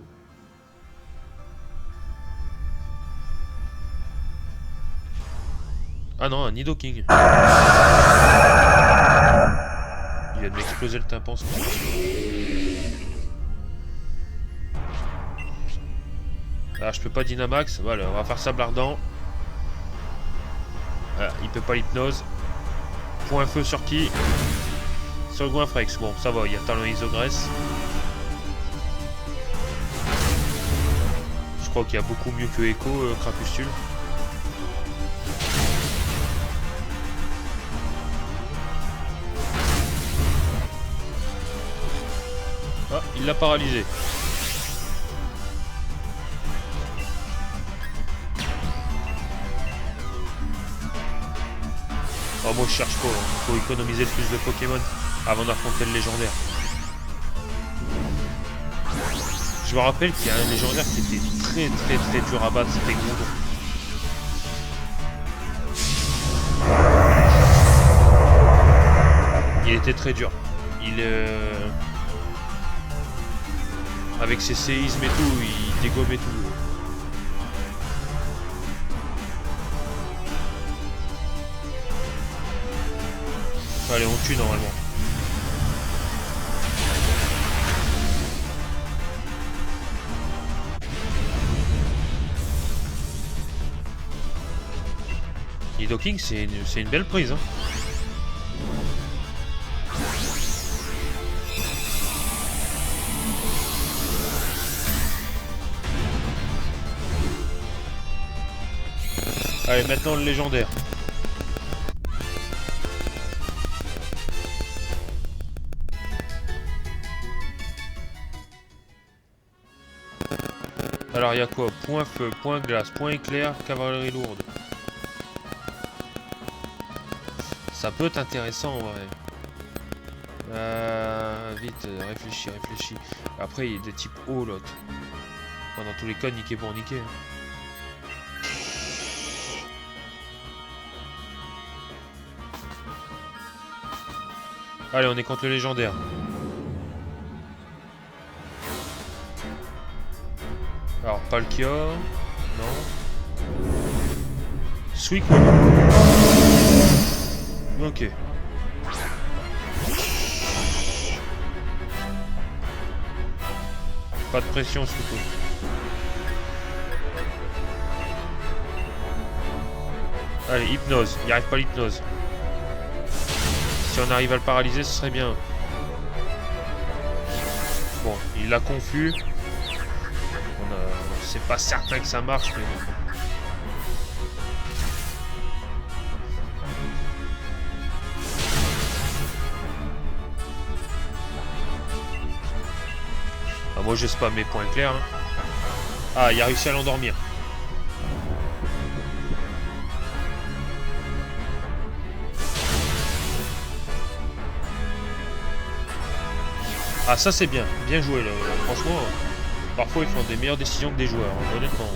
S1: Ah non, un Nidoking. Il vient de m'exploser le tympan. Ah, je peux pas Dynamax. Voilà, on va faire Sable Ardent. Ah, il peut pas l'hypnose. Point feu sur qui? Sur le Goinfrex, bon ça va, il y a Talon Isogresse. Je crois qu'il y a beaucoup mieux que Echo, Crapustule. Ah, il l'a paralysé. Oh, moi je cherche pas, hein. Faut économiser le plus de Pokémon avant d'affronter le légendaire. Je me rappelle qu'il y a un légendaire qui était très dur à battre, c'était Groudon. Il était très dur. Avec ses séismes et tout, il dégommait tout. Allez, on tue normalement. Nidoking, c'est une belle prise. Hein. Allez, maintenant le légendaire. Alors il y a quoi? Point feu, point glace, point éclair, cavalerie lourde. Ça peut être intéressant en vrai. Vite, réfléchis. Après il y a des types hauts l'autre. Bon, dans tous les cas, niquer pour niquer. Allez, on est contre le légendaire. Alors, Palkia. Non. Suicune. Ok. Pas de pression, Suicune. Allez, hypnose. Il n'y arrive pas l'hypnose. Si on arrive à le paralyser, ce serait bien. Bon, il l'a confus. C'est pas certain que ça marche, mais... Ah, moi, j'ai pas mes points clairs. Hein. Ah, il a réussi à l'endormir. Ah, ça c'est bien. Bien joué, là. Franchement... Parfois, ils font des meilleures décisions que des joueurs, hein, honnêtement.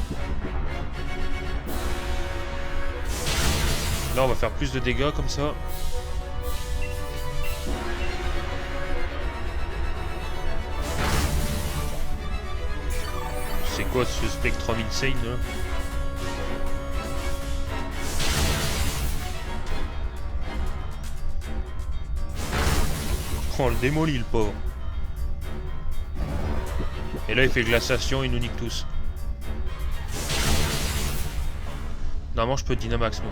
S1: Là, on va faire plus de dégâts comme ça. C'est quoi ce Spectrum Insane, là? Oh, on le démolit, le pauvre. Et là, il fait glaciation, il nous nique tous. Normalement, je peux Dynamax, moi.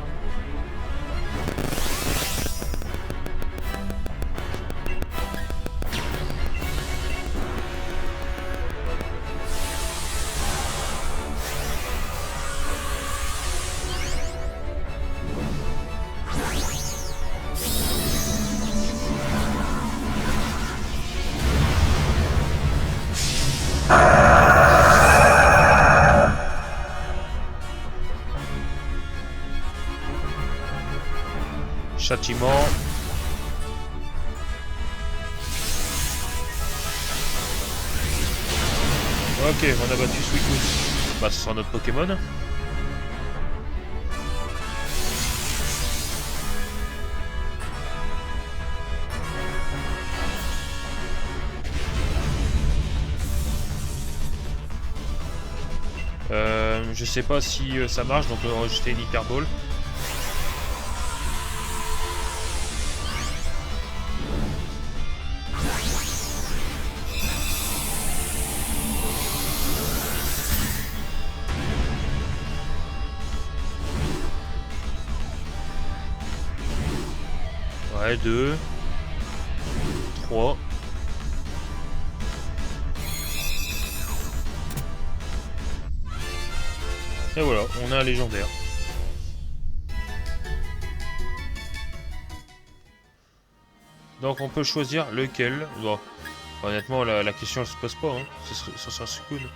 S1: Châtiment. Ok, on a battu Suicune. Bah, ce sera notre Pokémon. Je sais pas si ça marche, donc on va rejeter une Hyper Ball. Ouais, 2, 3. Et voilà, on a un légendaire. Donc on peut choisir lequel. Bon, honnêtement, la question elle se pose pas. Hein. Ce sera Suicune.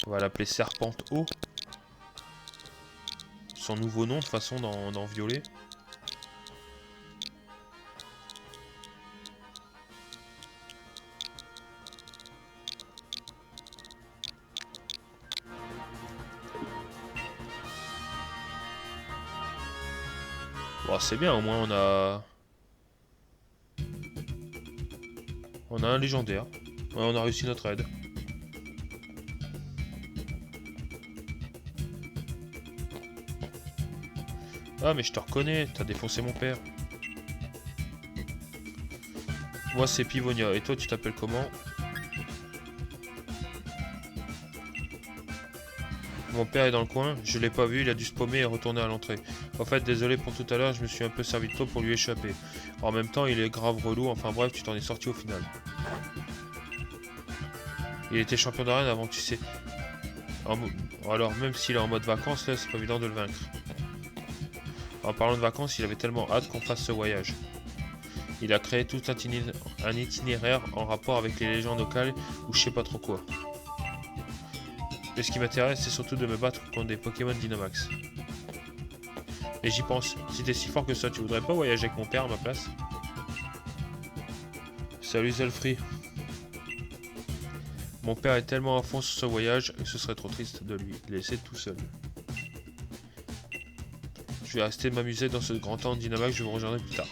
S1: On va l'appeler Serpente Eau. Son nouveau nom de façon dans Violet. Bon, c'est bien, au moins on a un légendaire. Ouais, on a réussi notre aide. Ah, mais je te reconnais, t'as défoncé mon père. Moi, c'est Pivonia. Et toi, tu t'appelles comment? Mon père est dans le coin. Je l'ai pas vu, il a dû se paumer et retourner à l'entrée. En fait, désolé pour tout à l'heure, je me suis un peu servi de toi pour lui échapper. En même temps, il est grave relou. Enfin bref, tu t'en es sorti au final. Il était champion d'arène avant, tu sais. Alors, même s'il est en mode vacances, là, c'est pas évident de le vaincre. En parlant de vacances, il avait tellement hâte qu'on fasse ce voyage. Il a créé tout un itinéraire en rapport avec les légendes locales ou je sais pas trop quoi. Mais ce qui m'intéresse, c'est surtout de me battre contre des Pokémon Dynamax. Et j'y pense, si t'es si fort que ça, tu voudrais pas voyager avec mon père à ma place? Salut Zelfree. Mon père est tellement à fond sur ce voyage que ce serait trop triste de lui laisser tout seul. Je vais rester m'amuser dans ce grand temps de Dynamax, je vous rejoindrai plus tard.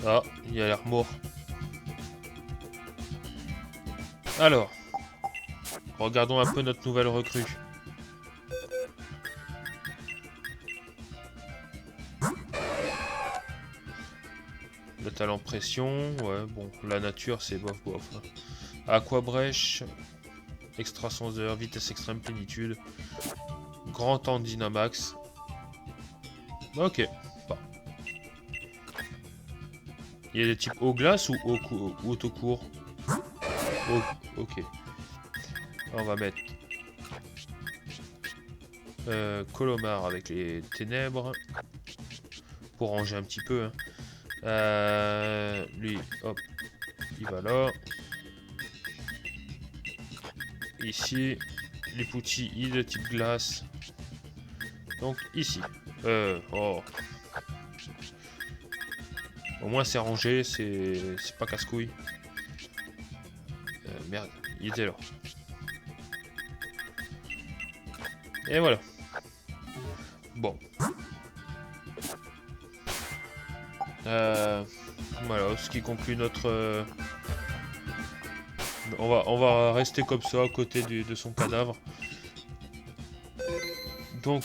S1: Ah, il a l'air mort. Alors, regardons un peu notre nouvelle recrue. Le talent pression, ouais, bon, la nature c'est bof bof. Hein. Aqua brèche, extrasenseur, vitesse extrême, plénitude, grand temps de Dynamax. Ok, bon. Il y a des types eau glace ou auto court. Ok. On va mettre Colomar avec les ténèbres pour ranger un petit peu. Hein. Lui, hop, il va là. Ici, les Poutis, il est de type glace. Donc ici. Oh. Au moins c'est rangé, c'est pas casse-couille. Merde, il était là. Et voilà. Bon. Voilà, ce qui conclut notre... On va rester comme ça à côté de son cadavre. Donc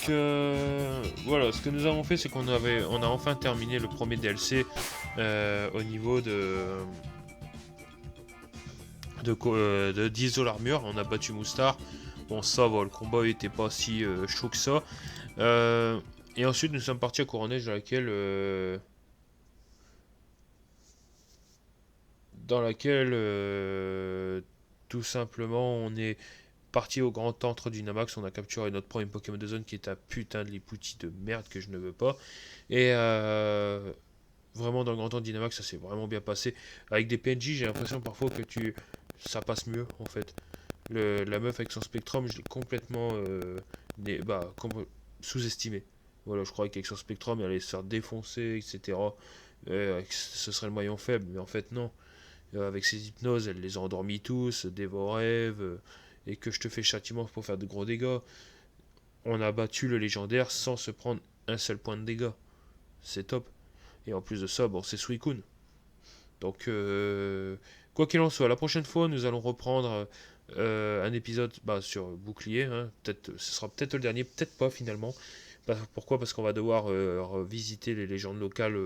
S1: voilà, ce que nous avons fait, c'est on a enfin terminé le premier DLC au niveau de d'Isol Armure. On a battu Moustar. Bon, ça va, le combat était pas si chaud que ça. Et ensuite, nous sommes partis à Couronnage, dans laquelle tout simplement on est parti au grand antre du Dynamax, on a capturé notre premier Pokémon de zone qui est un putain de Lipouti de merde que je ne veux pas. Et vraiment dans le grand antre du Dynamax ça s'est vraiment bien passé. Avec des PNJ j'ai l'impression parfois que ça passe mieux en fait. La meuf avec son Spectrum je l'ai complètement sous-estimé. Voilà, je croyais qu'avec son Spectrum elle allait se faire défoncer, etc. Ce serait le maillon faible, mais en fait non. Avec ses hypnoses, elle les a endormis tous, dévorèves, et que je te fais châtiment pour faire de gros dégâts. On a battu le légendaire sans se prendre un seul point de dégâts. C'est top. Et en plus de ça, bon, c'est Suicune. Donc, quoi qu'il en soit, la prochaine fois, nous allons reprendre un épisode sur Bouclier. Hein. Ce sera peut-être le dernier, peut-être pas finalement. Pourquoi? Parce qu'on va devoir revisiter les légendes locales,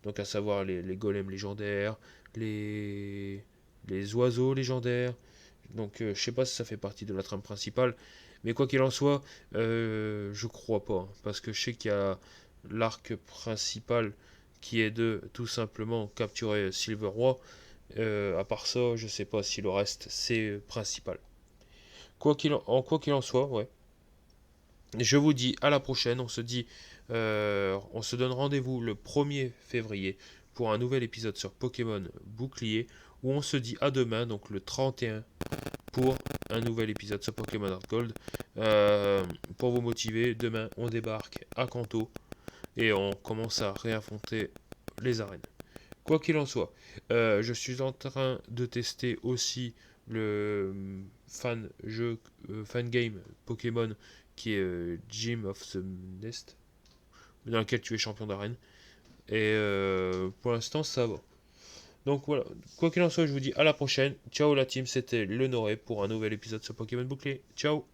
S1: donc à savoir les golems légendaires, les, les oiseaux légendaires. Donc je sais pas si ça fait partie de la trame principale, mais quoi qu'il en soit, je crois pas, hein, parce que je sais qu'il y a l'arc principal qui est de tout simplement capturer Silver Roi. À part ça, je sais pas si le reste c'est principal. Quoi qu'il en soit, ouais. Je vous dis à la prochaine. On se donne rendez-vous le 1er février pour un nouvel épisode sur Pokémon Bouclier. Où on se dit à demain, donc le 31, pour un nouvel épisode sur Pokémon Heart Gold. Pour vous motiver, demain on débarque à Kanto. et on commence à réaffronter les arènes. Quoi qu'il en soit, je suis en train de tester aussi le fan game Pokémon qui est Gym of the Nest, dans lequel tu es champion d'arène. Et pour l'instant, ça va. Donc voilà, quoi qu'il en soit, je vous dis à la prochaine. Ciao la team, c'était le Noré pour un nouvel épisode sur Pokémon Bouclier. Ciao!